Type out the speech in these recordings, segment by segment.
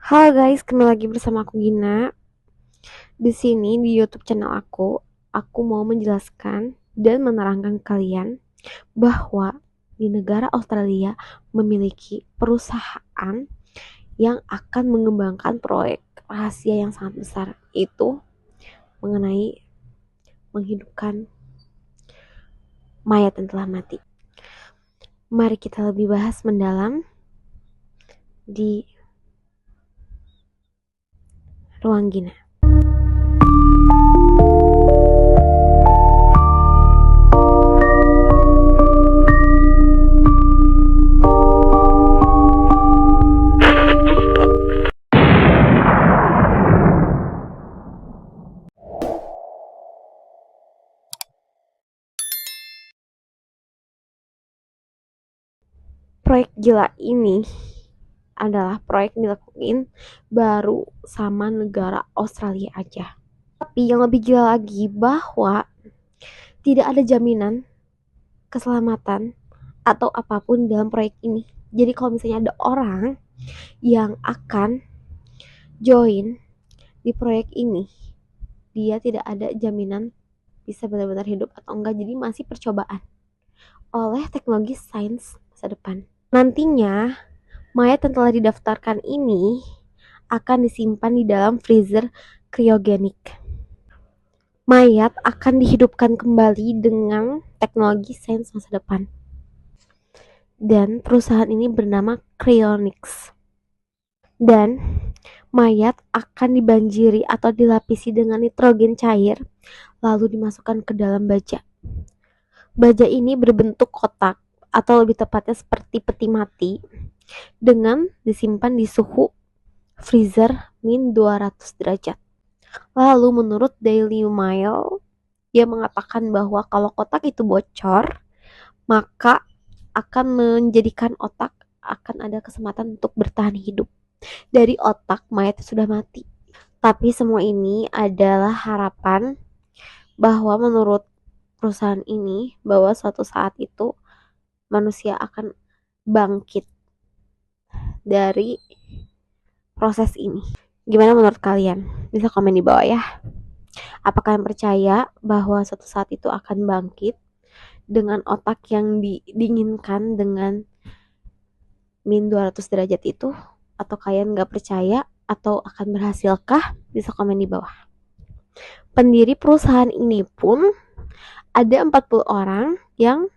Halo guys, kembali lagi bersama aku Gina. Di sini di YouTube channel aku mau menjelaskan dan menerangkan ke kalian bahwa di negara Australia memiliki perusahaan yang akan mengembangkan proyek rahasia yang sangat besar, itu mengenai menghidupkan mayat yang telah mati. Mari kita lebih bahas mendalam di ruang Gina. Proyek gila ini adalah proyek dilakuin baru sama negara Australia aja. Tapi yang lebih gila lagi bahwa tidak ada jaminan keselamatan atau apapun dalam proyek ini. Jadi kalau misalnya ada orang yang akan join di proyek ini, dia tidak ada jaminan bisa benar-benar hidup atau enggak. Jadi masih percobaan oleh teknologi sains masa depan. Nantinya mayat yang telah didaftarkan ini akan disimpan di dalam freezer kriogenik. Mayat akan dihidupkan kembali dengan teknologi sains masa depan. Dan perusahaan ini bernama Cryonics. Dan mayat akan dibanjiri atau dilapisi dengan nitrogen cair, lalu dimasukkan ke dalam baja. Baja ini berbentuk kotak, atau lebih tepatnya seperti peti mati, dengan disimpan di suhu freezer min 200 derajat. Lalu menurut Daily Mail, dia mengatakan bahwa kalau kotak itu bocor, maka akan menjadikan otak akan ada kesempatan untuk bertahan hidup dari otak mayat yang sudah mati. Tapi semua ini adalah harapan bahwa menurut perusahaan ini, bahwa suatu saat itu manusia akan bangkit dari proses ini. Gimana menurut kalian? Bisa komen di bawah ya. Apa kalian percaya bahwa suatu saat itu akan bangkit dengan otak yang didinginkan dengan min 200 derajat itu? Atau kalian gak percaya? Atau akan berhasilkah? Bisa komen di bawah. Pendiri perusahaan ini pun ada 40 orang yang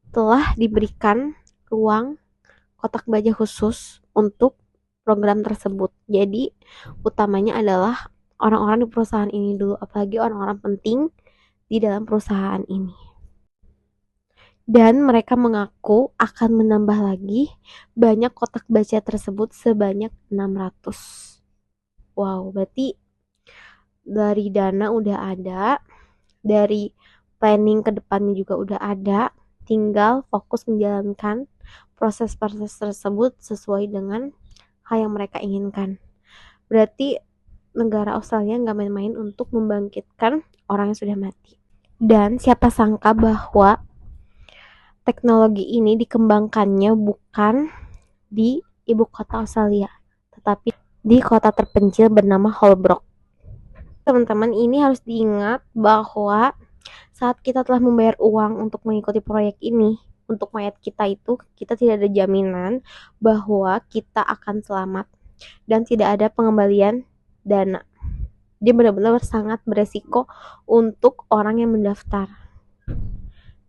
telah diberikan ruang kotak baja khusus untuk program tersebut. Jadi utamanya adalah orang-orang di perusahaan ini dulu, apalagi orang-orang penting di dalam perusahaan ini. Dan mereka mengaku akan menambah lagi banyak kotak baja tersebut sebanyak 600. Wow, berarti dari dana udah ada, dari planning ke depannya juga udah ada, tinggal fokus menjalankan proses-proses tersebut sesuai dengan hal yang mereka inginkan. Berarti negara Australia nggak main-main untuk membangkitkan orang yang sudah mati. Dan siapa sangka bahwa teknologi ini dikembangkannya bukan di ibu kota Australia, tetapi di kota terpencil bernama Holbrook. Teman-teman, ini harus diingat bahwa saat kita telah membayar uang untuk mengikuti proyek ini, untuk mayat kita itu, kita tidak ada jaminan bahwa kita akan selamat dan tidak ada pengembalian dana. Dia benar-benar sangat beresiko untuk orang yang mendaftar.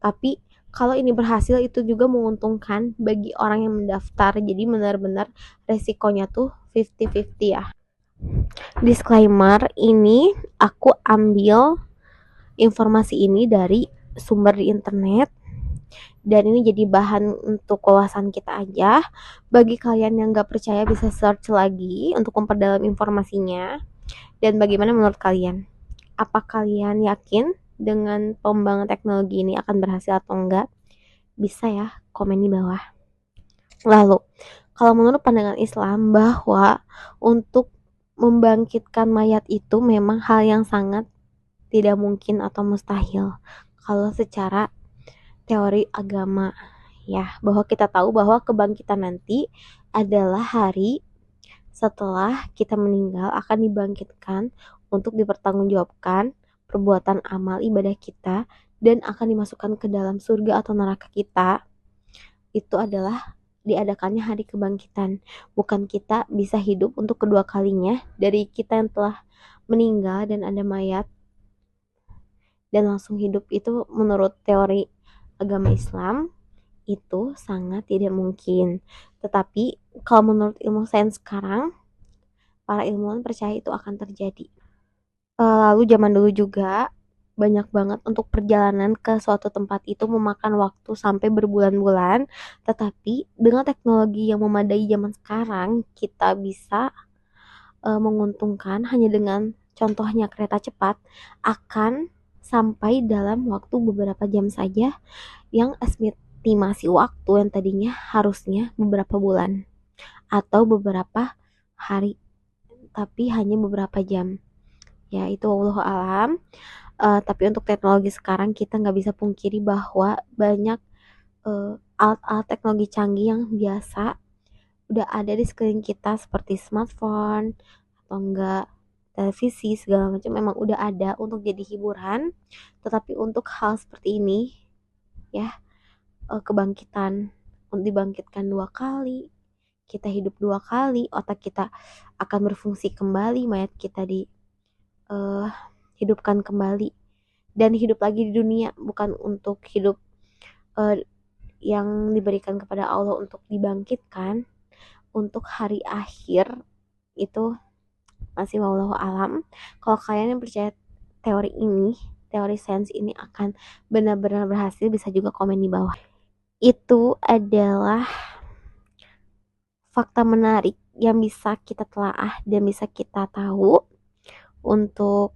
Tapi kalau ini berhasil, itu juga menguntungkan bagi orang yang mendaftar. Jadi benar-benar resikonya tuh 50-50 ya. Disclaimer, ini aku ambil informasi ini dari sumber di internet, dan ini jadi bahan untuk wawasan kita aja. Bagi kalian yang gak percaya bisa search lagi untuk memperdalam informasinya. Dan bagaimana menurut kalian? Apa kalian yakin dengan pengembangan teknologi ini akan berhasil atau enggak? Bisa ya komen di bawah. Lalu, kalau menurut pandangan Islam bahwa untuk membangkitkan mayat itu memang hal yang sangat tidak mungkin atau mustahil kalau secara teori agama ya, bahwa kita tahu bahwa kebangkitan nanti adalah hari setelah kita meninggal akan dibangkitkan untuk dipertanggungjawabkan perbuatan amal ibadah kita dan akan dimasukkan ke dalam surga atau neraka kita. Itu adalah diadakannya hari kebangkitan. Bukan kita bisa hidup untuk kedua kalinya dari kita yang telah meninggal dan ada mayat dan langsung hidup. Itu menurut teori agama Islam itu sangat tidak mungkin. Tetapi kalau menurut ilmu sains sekarang, para ilmuwan percaya itu akan terjadi. Lalu zaman dulu juga banyak banget untuk perjalanan ke suatu tempat itu memakan waktu sampai berbulan-bulan. Tetapi dengan teknologi yang memadai zaman sekarang, kita bisa menguntungkan hanya dengan contohnya kereta cepat akan sampai dalam waktu beberapa jam saja, yang estimasi waktu yang tadinya harusnya beberapa bulan atau beberapa hari tapi hanya beberapa jam. Ya itu wallahu alam. Tapi untuk teknologi sekarang kita nggak bisa pungkiri bahwa banyak alat-alat teknologi canggih yang biasa udah ada di sekeliling kita seperti smartphone atau enggak televisi segala macam memang udah ada untuk jadi hiburan. Tetapi untuk hal seperti ini ya, kebangkitan, untuk dibangkitkan 2 kali, kita hidup 2 kali, otak kita akan berfungsi kembali, mayat kita di hidupkan kembali dan hidup lagi di dunia, bukan untuk hidup yang diberikan kepada Allah untuk dibangkitkan untuk hari akhir. Itu masih wallahu alam. Kalau kalian yang percaya teori ini, teori sains ini akan benar-benar berhasil, bisa juga komen di bawah. Itu adalah fakta menarik yang bisa kita telaah dan bisa kita tahu untuk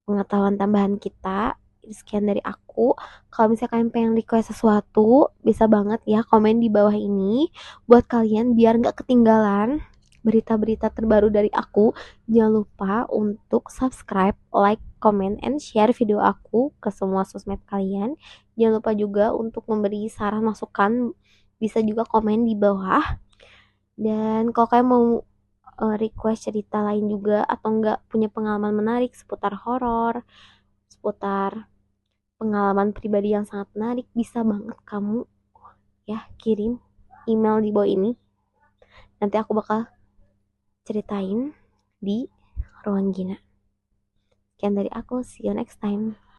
pengetahuan tambahan kita. Sekian dari aku. Kalau misalnya kalian pengen request sesuatu, bisa banget ya komen di bawah ini buat kalian biar nggak ketinggalan berita-berita terbaru dari aku. Jangan lupa untuk subscribe, like, comment, and share video aku ke semua sosmed kalian. Jangan lupa juga untuk memberi saran masukan, bisa juga komen di bawah. Dan kalau kalian mau request cerita lain juga atau enggak punya pengalaman menarik seputar horor, seputar pengalaman pribadi yang sangat menarik, bisa banget kamu ya kirim email di bawah ini. Nanti aku bakal ceritain di ruang Gina. Sekian dari aku, see you next time.